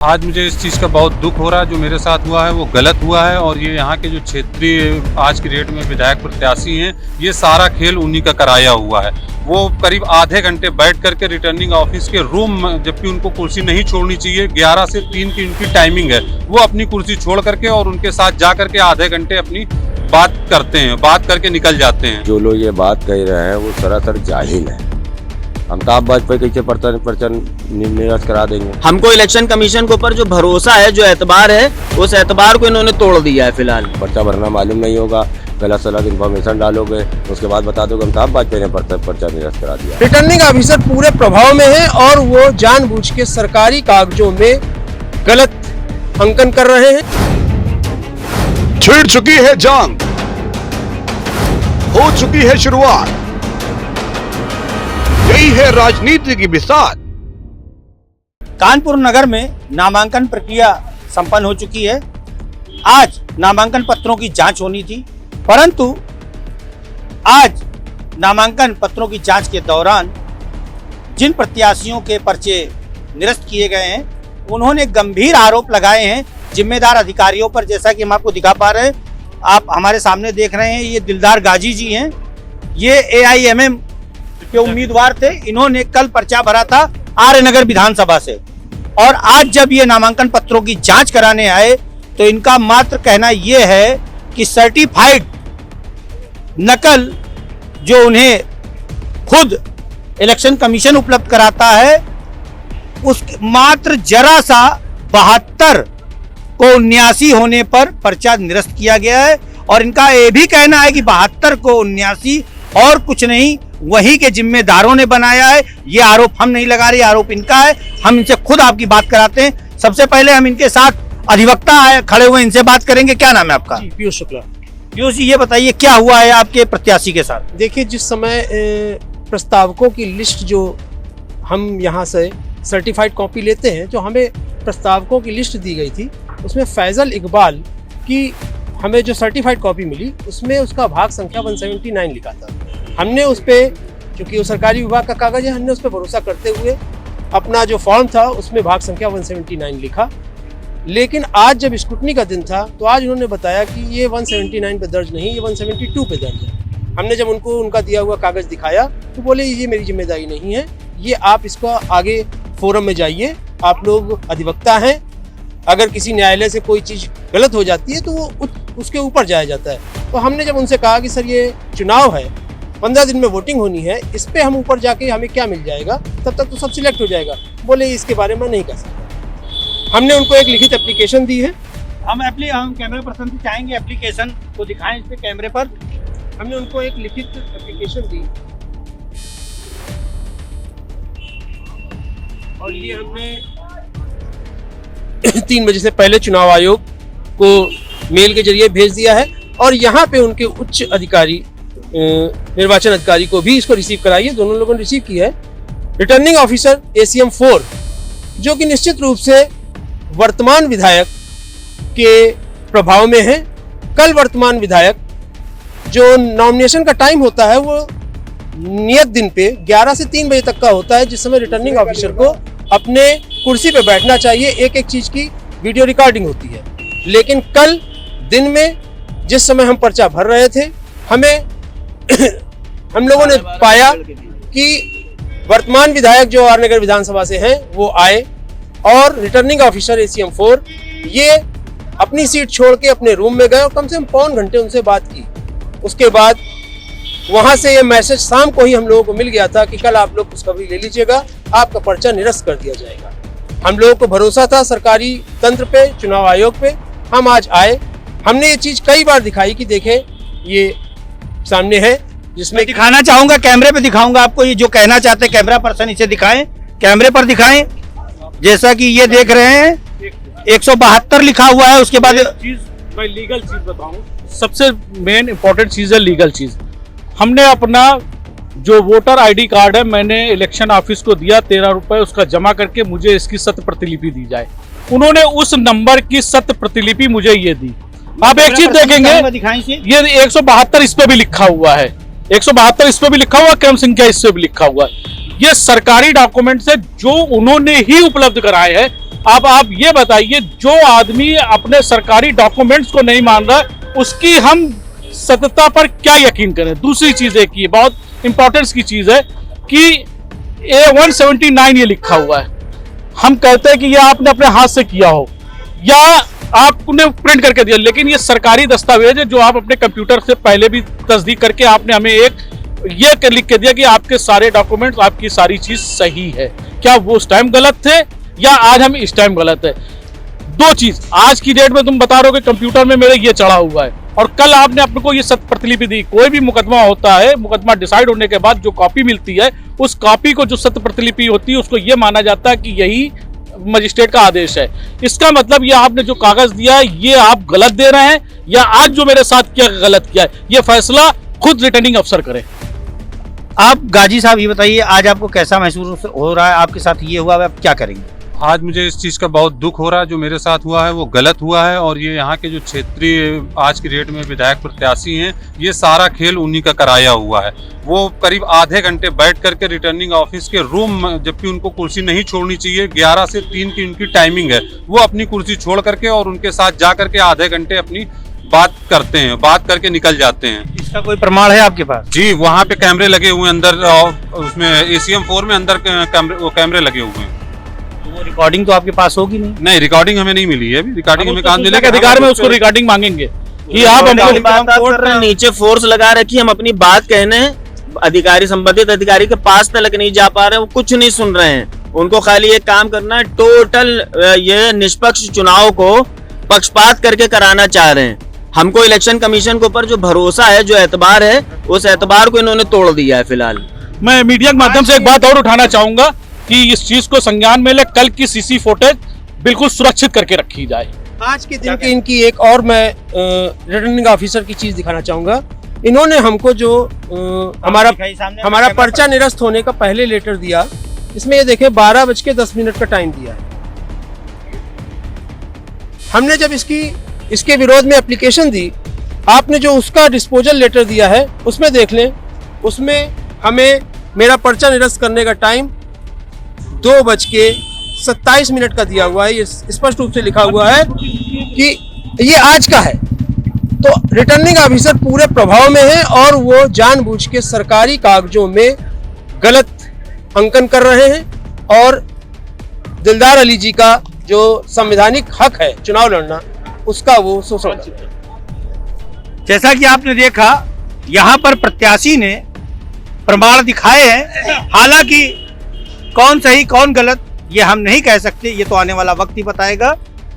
आज मुझे इस चीज़ का बहुत दुख हो रहा है। जो मेरे साथ हुआ है वो गलत हुआ है और ये यहाँ के जो क्षेत्रीय आज की डेट में विधायक प्रत्याशी हैं, ये सारा खेल उन्हीं का कराया हुआ है। वो करीब आधे घंटे बैठ करके रिटर्निंग ऑफिस के रूम में, जबकि उनको कुर्सी नहीं छोड़नी चाहिए, 11 से 3 की उनकी टाइमिंग है, वो अपनी कुर्सी छोड़ करके और उनके साथ जा करके आधे घंटे अपनी बात करते हैं, बात करके निकल जाते हैं। जो लोग ये बात कह रहे हैं वो सरासर जाहिल है। अमिताभ वाजपेयी कैसे पर्चा निरस्त करा देंगे? हमको इलेक्शन कमीशन के ऊपर जो भरोसा है, जो एतबार है, उस एतबार को इन्होंने तोड़ दिया है। फिलहाल पर्चा भरना मालूम नहीं होगा, गलत सलत इन्फॉर्मेशन डालोगे, उसके बाद बता दोगे अमिताभ वाजपेयी ने पर्चा निरस्त करा दिया। रिटर्निंग ऑफिसर पूरे प्रभाव में है और वो जानबूझ के सरकारी कागजों में गलत अंकन कर रहे हैं। छिड़ चुकी है जंग, हो चुकी है शुरुआत, यही है राजनीति की बिसात। कानपुर नगर में नामांकन प्रक्रिया संपन्न हो चुकी है। आज नामांकन पत्रों की जांच होनी थी, परंतु आज नामांकन पत्रों की जांच के दौरान जिन प्रत्याशियों के पर्चे निरस्त किए गए हैं, उन्होंने गंभीर आरोप लगाए हैं जिम्मेदार अधिकारियों पर। जैसा कि हम आपको दिखा पा रहे हैं, आप हमारे सामने देख रहे हैं, ये दिलदार गाजी जी हैं। ये AIMM के उम्मीदवार थे। इन्होंने कल पर्चा भरा था आर्यनगर विधानसभा से, और आज जब ये नामांकन पत्रों की जांच कराने आए तो इनका मात्र कहना यह है कि सर्टिफाइड नकल जो उन्हें खुद इलेक्शन कमीशन उपलब्ध कराता है, उस मात्र जरा सा 72 को 79 होने पर पर्चा निरस्त किया गया है। और इनका यह भी कहना है कि 72 को 79 और कुछ नहीं, वही के जिम्मेदारों ने बनाया है। ये आरोप हम नहीं लगा रहे, आरोप इनका है। हम इनसे खुद आपकी बात कराते हैं। सबसे पहले हम इनके साथ अधिवक्ता है खड़े हुए, इनसे बात करेंगे। क्या नाम है आपका? पीयूष शुक्ला। पीयूष जी, ये बताइए क्या हुआ है आपके प्रत्याशी के साथ? देखिए, जिस समय प्रस्तावकों की लिस्ट जो हम यहाँ से सर्टिफाइड कॉपी लेते हैं, जो हमें प्रस्तावकों की लिस्ट दी गई थी, उसमें फैजल इकबाल की हमें जो सर्टिफाइड कॉपी मिली, उसमें उसका भाग संख्या 179 लिखा था। हमने उस पर, क्योंकि वो सरकारी विभाग का कागज है, हमने उस पर भरोसा करते हुए अपना जो फॉर्म था उसमें भाग संख्या 179 लिखा। लेकिन आज जब स्क्रूटनी का दिन था तो आज उन्होंने बताया कि ये 179 पे दर्ज नहीं, ये 172 पे दर्ज है। हमने जब उनको उनका दिया हुआ कागज दिखाया तो बोले ये मेरी जिम्मेदारी नहीं है, ये आप इसका आगे फोरम में जाइए, आप लोग अधिवक्ता हैं, अगर किसी न्यायालय से कोई चीज़ गलत हो जाती है तो वो उसके ऊपर जाया जाता है। तो हमने जब उनसे कहा कि सर ये चुनाव है, 15 दिन में वोटिंग होनी है, इस पे हम ऊपर जाके हमें क्या मिल जाएगा, तब तक तो सब सिलेक्ट हो जाएगा। बोले इसके बारे में नहीं कर सकता। हमने उनको एक लिखित एप्लीकेशन दी है। हम कैमरे पर्सन से चाहेंगे एप्लीकेशन को दिखाएं इस पे कैमरे पर। हमने उनको एक लिखित एप्लीकेशन दी और ये हमने 3 बजे से पहले चुनाव आयोग को मेल के जरिए भेज दिया है। और यहाँ पे उनके उच्च अधिकारी, निर्वाचन अधिकारी को भी इसको रिसीव कराई है। दोनों लोगों ने रिसीव की है। रिटर्निंग ऑफिसर ACM 4, जो कि निश्चित रूप से वर्तमान विधायक के प्रभाव में है। कल वर्तमान विधायक, जो नॉमिनेशन का टाइम होता है वो नियत दिन पे 11 से 3 बजे तक का होता है, जिस समय रिटर्निंग ऑफिसर को अपने कुर्सी पे बैठना चाहिए। एक एक चीज की वीडियो रिकॉर्डिंग होती है। लेकिन कल दिन में जिस समय हम पर्चा भर रहे थे, हम लोगों ने पाया कि वर्तमान विधायक जो आर्यनगर विधानसभा से हैं वो आए और रिटर्निंग ऑफिसर ACM 4 ये अपनी सीट छोड़ के अपने रूम में गए और कम से कम पौन घंटे उनसे बात की। उसके बाद वहां से ये मैसेज शाम को ही हम लोगों को मिल गया था कि कल आप लोग खुशखबरी ले लीजिएगा, आपका पर्चा निरस्त कर दिया जाएगा। हम लोगों को भरोसा था सरकारी तंत्र पे, चुनाव आयोग पे। हम आज आए, हमने ये चीज कई बार दिखाई कि देखें ये सामने है, जिसमें दिखाना चाहूंगा, कैमरे पे दिखाऊंगा आपको। ये जो कहना चाहते हैं कैमरा पर्सन, इसे दिखाएं, कैमरे पर दिखाएं। जैसा कि ये देख रहे हैं 172 लिखा हुआ है। उसके बाद मैं लीगल चीज बताऊं, सबसे मेन इंपॉर्टेंट चीज है लीगल चीज। हमने अपना जो वोटर ID कार्ड है, मैंने इलेक्शन ऑफिस को दिया 13 रुपए, उसका जमा करके मुझे इसकी सत्य प्रतिलिपि दी जाए। उन्होंने उस नंबर की सत्य प्रतिलिपि मुझे ये दी। आप एक चीज देखेंगे, ये 172 इस पे भी लिखा हुआ है, 172 इस पे भी लिखा हुआ, क्रम संख्या इस पे भी लिखा हुआ है। ये सरकारी डॉक्यूमेंट से जो उन्होंने ही उपलब्ध कराए हैं, अब आप ये बताइए, जो आदमी अपने सरकारी डॉक्यूमेंट्स को नहीं मान रहा, उसकी हम सत्यता पर क्या यकीन करें। दूसरी चीज एक ये बहुत इंपॉर्टेंस की चीज है कि A179 ये लिखा हुआ है। हम कहते हैं कि ये आपने अपने हाथ से किया हो या आपने प्रिंट करके दिया, लेकिन ये सरकारी दस्तावेज है जो आप अपने कंप्यूटर से पहले भी तस्दीक करके आपने हमें ये लिख के दिया कि आपके सारे डॉक्यूमेंट्स, आपकी सारी चीज सही है। क्या वो उस टाइम गलत थे या आज हम इस टाइम गलत है? दो चीज, आज की डेट में तुम बता रहे हो कि कंप्यूटर में मेरे ये चढ़ा हुआ है और कल आपने अपने को ये सत्य प्रतिलिपि दी। कोई भी मुकदमा होता है, मुकदमा डिसाइड होने के बाद जो कॉपी मिलती है, उस कॉपी को जो सत्य प्रतिलिपि होती है उसको ये माना जाता है कि यही मजिस्ट्रेट का आदेश है। इसका मतलब ये आपने जो कागज दिया है ये आप गलत दे रहे हैं या आज जो मेरे साथ क्या गलत किया है, ये फैसला खुद रिटर्निंग अफसर करे। आप गाजी साहब ये बताइए, आज आपको कैसा महसूस हो रहा है? आपके साथ ये हुआ, आप क्या करेंगे? आज मुझे इस चीज़ का बहुत दुख हो रहा है। जो मेरे साथ हुआ है वो गलत हुआ है और ये यहाँ के जो क्षेत्रीय आज की डेट में विधायक प्रत्याशी हैं, ये सारा खेल उन्हीं का कराया हुआ है। वो करीब आधे घंटे बैठ करके रिटर्निंग ऑफिस के रूम, जबकि उनको कुर्सी नहीं छोड़नी चाहिए, 11 से 3 की उनकी टाइमिंग है, वो अपनी कुर्सी छोड़ करके और उनके साथ जा करके आधे घंटे अपनी बात करते हैं, बात करके निकल जाते हैं। इसका कोई प्रमाण है आपके पास? जी, वहाँ पे कैमरे लगे हुए हैं अंदर, उसमें ACM 4 में अंदर कैमरे लगे हुए हैं। वो रिकॉर्डिंग तो आपके पास होगी नहीं? नहीं, रिकॉर्डिंग हमें नहीं मिली है अभी। रिकॉर्डिंग हमें कहाँ मिलेगा? अधिकार में उसको रिकॉर्डिंग मांगेंगे कि आप हमको नीचे फोर्स लगा रखी, हम अपनी बात कहने अधिकारी, संबंधित अधिकारी के पास तक नहीं जा पा रहे हैं, वो कुछ नहीं सुन रहे हैं। उनको खाली एक काम करना है, टोटल ये निष्पक्ष चुनाव को पक्षपात करके कराना चाह रहे हैं। हमको इलेक्शन कमीशन के ऊपर जो भरोसा है, जो एतबार है, उस एतबार को इन्होंने तोड़ दिया है। फिलहाल मैं मीडिया के माध्यम से एक बात और उठाना चाहूंगा कि इस चीज को संज्ञान में ले, कल की CC फुटेज बिल्कुल सुरक्षित करके रखी जाए। आज के दिन की इनकी एक और मैं रिटर्निंग ऑफिसर की चीज दिखाना चाहूंगा। इन्होंने हमको जो हमारा पर्चा निरस्त होने का पहले लेटर दिया, इसमें ये देखें 12:10 का टाइम दिया है। हमने जब इसके विरोध में एप्लीकेशन दी, आपने जो उसका डिस्पोजल लेटर दिया है उसमें देख लें, उसमें हमें मेरा पर्चा निरस्त करने का टाइम 2:27 का दिया हुआ है। ये स्पष्ट रूप से लिखा हुआ है कि ये आज का है। तो रिटर्निंग ऑफिसर पूरे प्रभाव में है और वो जानबूझ के सरकारी कागजों में गलत अंकन कर रहे हैं और दिलदार अली जी का जो संवैधानिक हक है चुनाव लड़ना, उसका वो शोषण कर रहे हैं। जैसा कि आपने देखा, यहाँ पर प्रत्याशी ने प्रमाण दिखाए हैं। हालांकि कौन सही कौन गलत ये हम नहीं कह सकते, ये तो आने वाला वक्त ही बताएगा।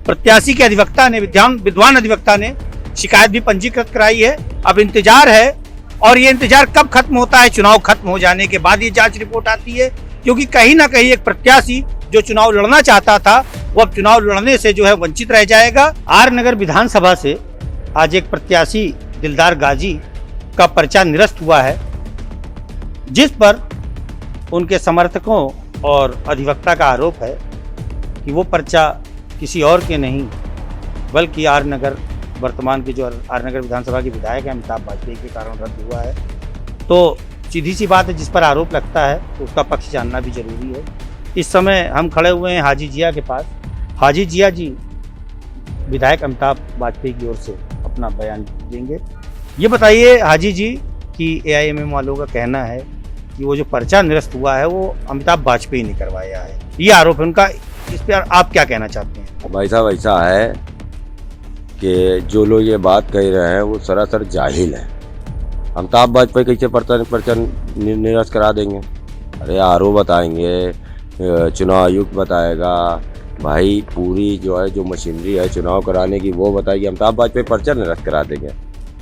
प्रत्याशी के अधिवक्ता ने, विद्वान अधिवक्ता ने शिकायत भी पंजीकृत कराई है। अब इंतजार है और ये इंतजार कब खत्म होता है? चुनाव खत्म हो जाने के बाद ये जांच रिपोर्ट आती है, क्योंकि कहीं ना कहीं एक प्रत्याशी जो चुनाव लड़ना चाहता था वो अब चुनाव लड़ने से जो है वंचित रह जाएगा। आर नगर विधानसभा से आज एक प्रत्याशी दिलदार गाजी का पर्चा निरस्त हुआ है, जिस पर उनके समर्थकों और अधिवक्ता का आरोप है कि वो पर्चा किसी और के नहीं बल्कि आर नगर, वर्तमान के जो आर नगर विधानसभा के विधायक हैं अमिताभ वाजपेयी के कारण रद्द हुआ है। तो सीधी सी बात है, जिस पर आरोप लगता है तो उसका पक्ष जानना भी जरूरी है। इस समय हम खड़े हुए हैं हाजी जिया के पास। हाजी जिया जी विधायक अमिताभ वाजपेयी की ओर से अपना बयान देंगे। ये बताइए हाजी जी कि AIMM वालों का कहना है कि वो जो पर्चा निरस्त हुआ है वो अमिताभ वाजपेयी ने करवाया है, ये आरोप है उनका। इस पर आप क्या कहना चाहते हैं? भाई साहब, ऐसा है कि जो लोग ये बात कह रहे हैं वो सरासर जाहिल है। अमिताभ वाजपेयी कैसे पर्चा निरस्त करा देंगे? अरे RO बताएंगे, चुनाव आयुक्त बताएगा, भाई पूरी जो है जो मशीनरी है चुनाव कराने की वो बताइए। अमिताभ वाजपेयी पर्चा निरस्त करा देंगे?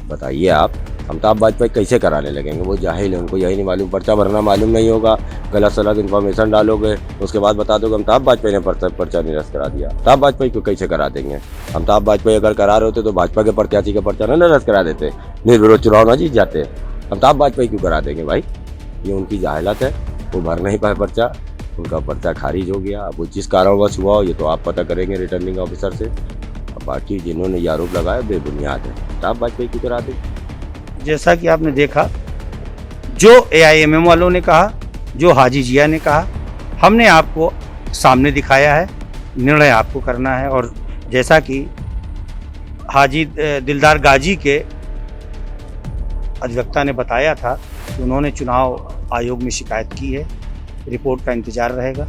बताइए आप, अमिताभ वाजपेयी कैसे कराने लगेंगे? वो जाहिल है, उनको यही नहीं मालूम, पर्चा भरना मालूम नहीं होगा, गलत सलत इन्फॉर्मेशन डालोगे, उसके बाद बता दोगे अमिताभ वाजपेयी ने पर्चा निरस्त करा दिया। अमिताभ वाजपेयी को कैसे करा देंगे? अमिताभ वाजपेयी अगर करा रहे होते तो भाजपा के प्रत्याशी का पर्चा न निरस्त करा देते, निर्विरोध चुनाव न जीत जाते। अमिताभ वाजपेयी क्यों करा देंगे भाई? ये उनकी जाहिलत है, वो भर नहीं पाए पर्चा, उनका पर्चा खारिज हो गया। अब वो जिस कारणवश हुआ हो ये तो आप पता करेंगे रिटर्निंग ऑफिसर से। बाकी जिन्होंने ये आरोप लगाया बेबुनियाद है। अमिताभ वाजपेयी क्यों करा दें? जैसा कि आपने देखा, जो AIMM वालों ने कहा, जो हाजी जिया ने कहा, हमने आपको सामने दिखाया है। निर्णय आपको करना है। और जैसा कि हाजी दिलदार गाजी के अधिवक्ता ने बताया था कि उन्होंने चुनाव आयोग में शिकायत की है, रिपोर्ट का इंतजार रहेगा।